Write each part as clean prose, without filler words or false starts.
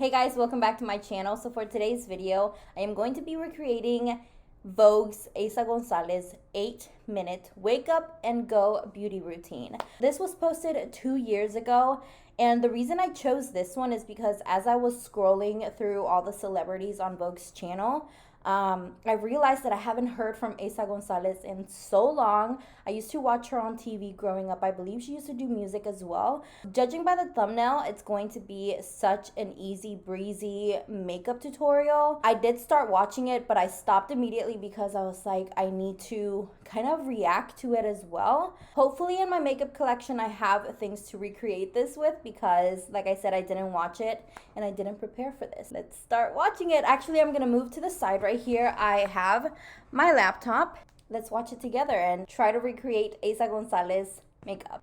Hey guys, welcome back to my channel. So for today's video, I am going to be recreating Vogue's Eiza Gonzalez 8-minute wake up and go beauty routine. This was posted 2 years ago, and the reason I chose this one is because as I was scrolling through all the celebrities on Vogue's channel, I realized that I haven't heard from Eiza Gonzalez in so long. I used to watch her on TV growing up. I believe she used to do music as well. Judging by the thumbnail, it's going to be such an easy breezy makeup tutorial. I did start watching it, but I stopped immediately because I was like, I need to kind of react to it as well. Hopefully in my makeup collection, I have things to recreate this with because, like I said, I didn't watch it and I didn't prepare for this. Let's start watching it. Actually, I'm gonna move to the side right here. I have my laptop. Let's watch it together and try to recreate Eiza Gonzalez makeup.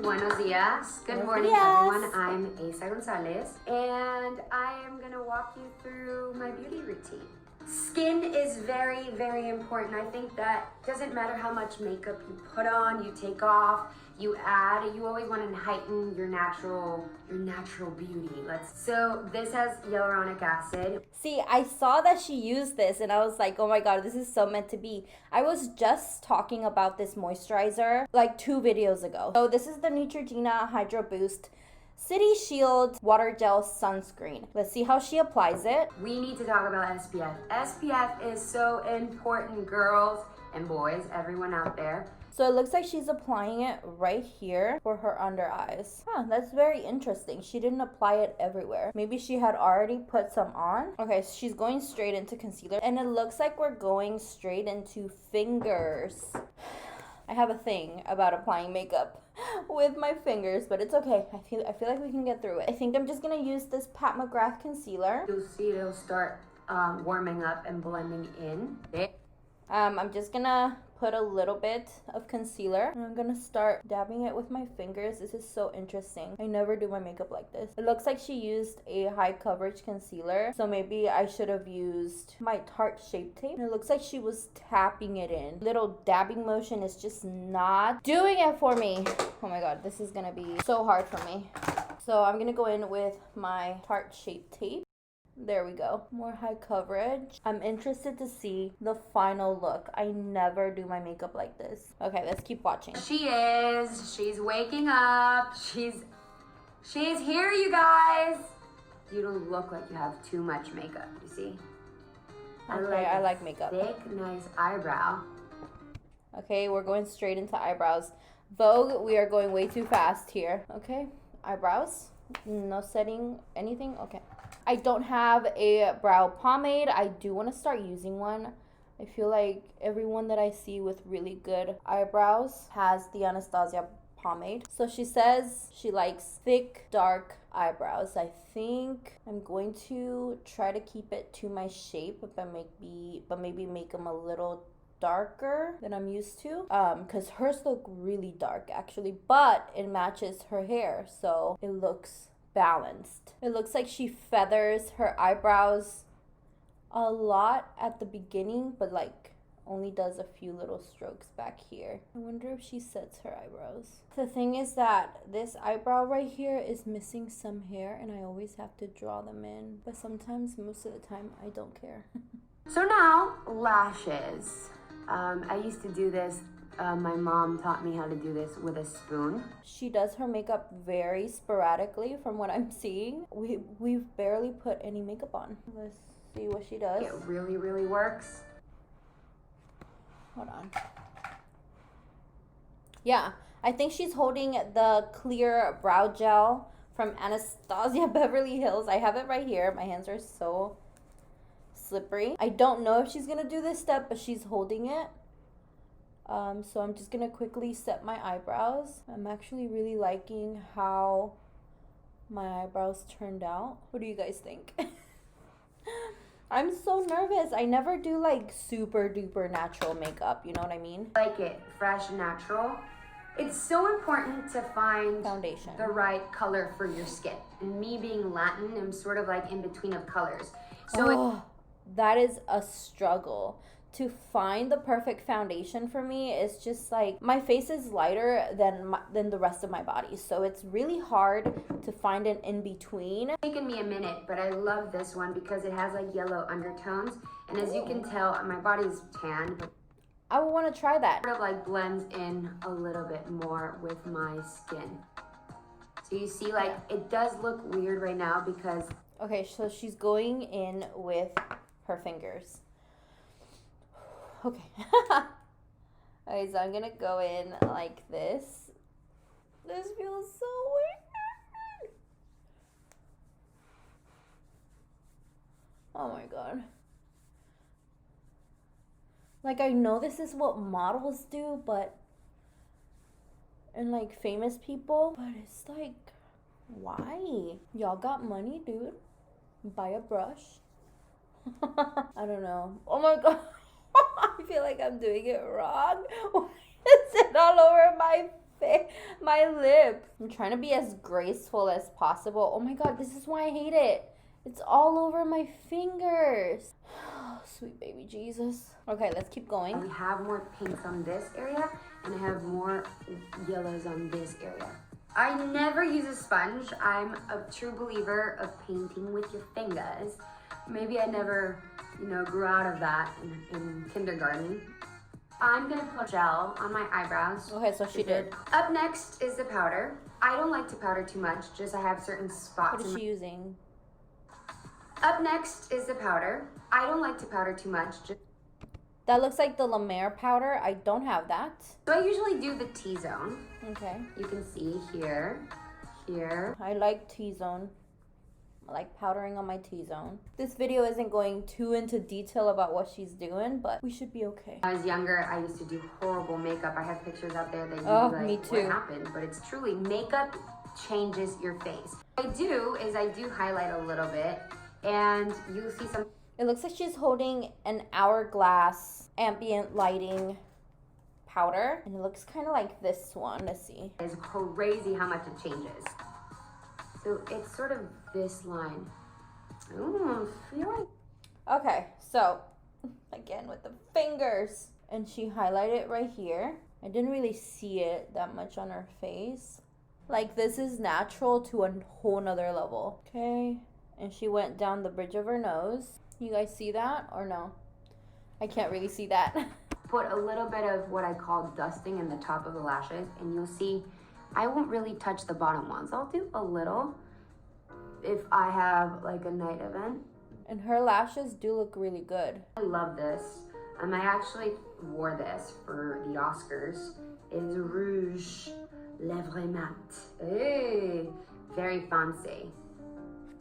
Buenos dias. Good morning, dias. everyone. I'm Eiza Gonzalez, and I am going to walk you through my beauty routine. Skin is very, very important. I think that doesn't matter how much makeup you put on, you take off, you add, you always want to heighten your natural beauty. So this has hyaluronic acid. See, I saw that she used this and I was like, oh my god, this is so meant to be. I was just talking about this moisturizer like 2 videos ago. So this is the Neutrogena Hydro Boost City Shield Water Gel Sunscreen. Let's see how she applies it. We need to talk about SPF. SPF is so important, girls and boys, everyone out there. So it looks like she's applying it right here for her under eyes. Huh, that's very interesting. She didn't apply it everywhere. Maybe she had already put some on. Okay, so she's going straight into concealer. And it looks like we're going straight into fingers. I have a thing about applying makeup with my fingers, but it's okay. I feel like we can get through it. I think I'm just gonna use this Pat McGrath concealer. You'll see it'll start warming up and blending in. I'm just gonna put a little bit of concealer and I'm gonna start dabbing it with my fingers. This is so interesting. I never do my makeup like this. It looks like she used a high coverage concealer, so maybe I should have used my Tarte Shape Tape. And it looks like she was tapping it in. Little dabbing motion is just not doing it for me. Oh my god, this is gonna be so hard for me. So I'm gonna go in with my Tarte Shape Tape. There we go. More high coverage. I'm interested to see the final look. I never do my makeup like this. Okay, let's keep watching. She's waking up. She's here, you guys. You don't look like you have too much makeup, you see? Okay, I like makeup. Thick, nice eyebrow. Okay, we're going straight into eyebrows. Vogue, we are going way too fast here. Okay, eyebrows. No setting anything. Okay. I don't have a brow pomade. I do want to start using one. I feel like everyone that I see with really good eyebrows has the Anastasia pomade. So she says she likes thick, dark eyebrows. I think I'm going to try to keep it to my shape, but maybe make them a little darker than I'm used to, because hers look really dark actually, but it matches her hair, so it looks balanced. It looks like she feathers her eyebrows a lot at the beginning, but like only does a few little strokes back here. I wonder if she sets her eyebrows. The thing is that this eyebrow right here is missing some hair and I always have to draw them in, but sometimes, most of the time, I don't care. So now, lashes. I used to do this. My mom taught me how to do this with a spoon. She does her makeup very sporadically from what I'm seeing. We've barely put any makeup on. Let's see what she does. It really, really works. Hold on. Yeah, I think she's holding the clear brow gel from Anastasia Beverly Hills. I have it right here. My hands are so slippery. I don't know if she's gonna do this step, but she's holding it. So I'm just gonna quickly set my eyebrows. I'm actually really liking how my eyebrows turned out. What do you guys think? I'm so nervous. I never do like super duper natural makeup, you know what I mean? Like it fresh and natural. It's so important to find Foundation. The right color for your skin. And me being Latin, I'm sort of like in between of colors. So that is a struggle to find the perfect foundation for me is just like my face is lighter than the rest of my body, so it's really hard to find an in between. It's taken me a minute, but I love this one because it has like yellow undertones, and as you can tell, my body's tan, but I would want to try that. Sort of like blends in a little bit more with my skin. So you see, like, it does look weird right now because... Okay, so she's going in with her fingers. Okay. Okay, so I'm gonna go in like this. This feels so weird. Oh my god. Like, I know this is what models do, but... And, like, famous people. But it's like, why? Y'all got money, dude. Buy a brush. I don't know. Oh my god. I feel like I'm doing it wrong. Why is it all over my face, my lip? I'm trying to be as graceful as possible. Oh my god, this is why I hate it. It's all over my fingers. Sweet baby Jesus. Okay, let's keep going. We have more pinks on this area, and I have more yellows on this area. I never use a sponge. I'm a true believer of painting with your fingers. Maybe I never, grew out of that in kindergarten. I'm gonna put gel on my eyebrows. Okay, so she did. Up next is the powder. I don't like to powder too much, just I have certain spots. What is she using? Up next is the powder. I don't like to powder too much. That looks like the La Mer powder. I don't have that. So I usually do the T-zone. Okay. You can see here, here. I like T-zone. I like powdering on my T-zone. This video isn't going too into detail about what she's doing, but we should be okay. When I was younger, I used to do horrible makeup. I have pictures out there that you'd be like, me too. what happened? But it's truly, makeup changes your face. What I do is I do highlight a little bit, and you'll see some... It looks like she's holding an Hourglass ambient lighting powder, and it looks kind of like this one. Let's see. It's crazy how much it changes. So it's sort of this line. Ooh, I feel like... Okay, so again with the fingers, and she highlighted it right here. I didn't really see it that much on her face. Like, this is natural to a whole nother level. Okay, and she went down the bridge of her nose. You guys see that or no? I can't really see that. Put a little bit of what I call dusting in the top of the lashes, and you'll see I won't really touch the bottom ones. I'll do a little if I have like a night event. And her lashes do look really good. I love this. I actually wore this for the Oscars. It's Rouge Lèvres Matte. Hey, very fancy.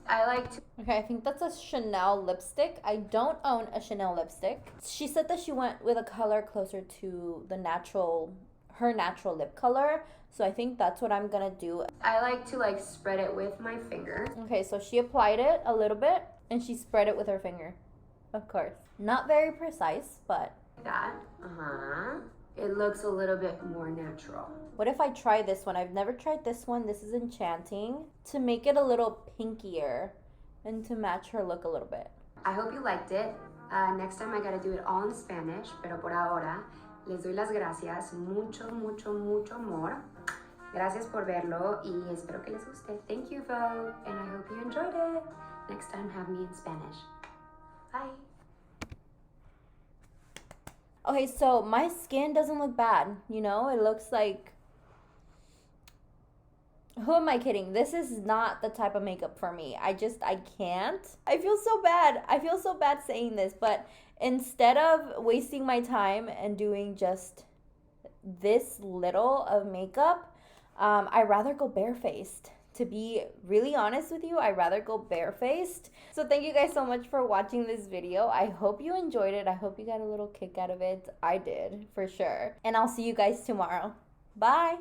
I like to... Okay, I think that's a Chanel lipstick. I don't own a Chanel lipstick. She said that she went with a color closer to her natural lip color. So I think that's what I'm gonna do. I like to spread it with my finger. Okay, so she applied it a little bit and she spread it with her finger. Of course. Not very precise, but... That. It looks a little bit more natural. What if I try this one? I've never tried this one. This is Enchanting. To make it a little pinkier and to match her look a little bit. I hope you liked it. Next time I gotta do it all in Spanish, pero por ahora les doy las gracias. Mucho, mucho, mucho amor. Gracias por verlo y espero que les guste. Thank you, Vogue, and I hope you enjoyed it. Next time, have me in Spanish. Bye. Okay, so my skin doesn't look bad, It looks like... Who am I kidding? This is not the type of makeup for me. I can't. I feel so bad. I feel so bad saying this, but instead of wasting my time and doing just this little of makeup, I'd rather go barefaced. To be really honest with you, I'd rather go barefaced. So thank you guys so much for watching this video. I hope you enjoyed it. I hope you got a little kick out of it. I did, for sure. And I'll see you guys tomorrow. Bye.